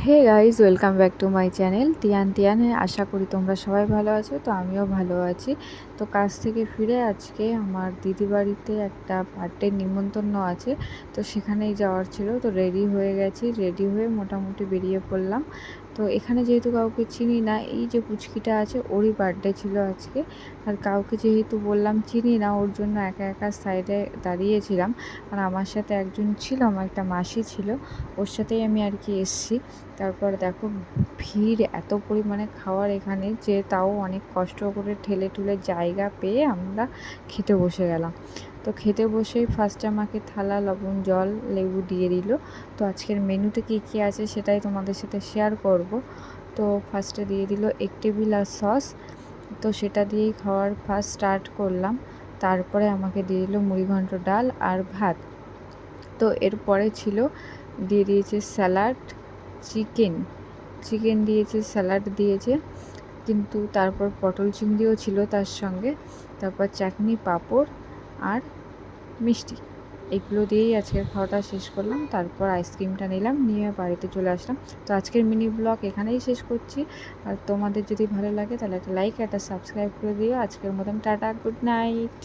Hey guys, welcome back to my channel Tiyan. আশা করি তোমরা সবাই ভালো আছো। তো আমিও ভালো আছি। তো কাজ থেকে ফিরে আজকে আমার দিদি বাড়িতে একটা বার্থডে নিমন্ত্রণ আছে, তো সেখানেই যাওয়ার ছিল। তো রেডি হয়ে গেছি, রেডি হয়ে মোটামুটি বেরিয়ে পড়লাম। তো এখানে যেহেতু কাউকে চিনি না, এই যে পুচকিটা আছে ওরই বার্থডে ছিল আজকে। আর কাউকে যেহেতু বললাম চিনি না, ওর জন্য একা একা সাইডে দাঁড়িয়েছিলাম। আর আমার সাথে একজন ছিল, আমার একটা মাসি ছিল, ওর সাথেই আমি আর কি এসছি। তারপর দেখো ভিড় এত পরিমাণে খাওয়ার এখানে, যে তাও অনেক কষ্ট করে ঠেলে ঠুলে জায়গা পেয়ে আমরা খেতে বসে গেলাম। তো খেতে বসেই ফার্স্টে আমাকে থালা, লবণ, জল, লেবু দিয়ে দিল। তো আজকের মেনুতে কী কী আছে সেটাই তোমাদের সাথে শেয়ার করব। তো ফার্স্টে দিয়ে দিল এক টেবিল আর সস। তো সেটা দিয়েই খাওয়ার ফার্স্ট স্টার্ট করলাম। তারপরে আমাকে দিয়ে দিল মুড়িঘণ্ট, ডাল আর ভাত। তো এরপরে ছিল দিয়ে দিয়েছে স্যালাড, চিকেন দিয়েছে, স্যালাড দিয়েছে, কিন্তু তারপর পটল চিংড়িও ছিল তার সঙ্গে। তারপর চাটনি, পাঁপড় আর মিষ্টি, এগুলো দিয়েই আজকের খাওয়াটা শেষ করলাম। তারপর আইসক্রিমটা নিলাম, নিয়ে বাড়িতে চলে আসলাম। তো আজকের মিনি ব্লগ এখানেই শেষ করছি। আর তোমাদের যদি ভালো লাগে তাহলে একটা লাইক, একটা সাবস্ক্রাইব করে দিও। আজকের মতন টাটা, গুড নাইট।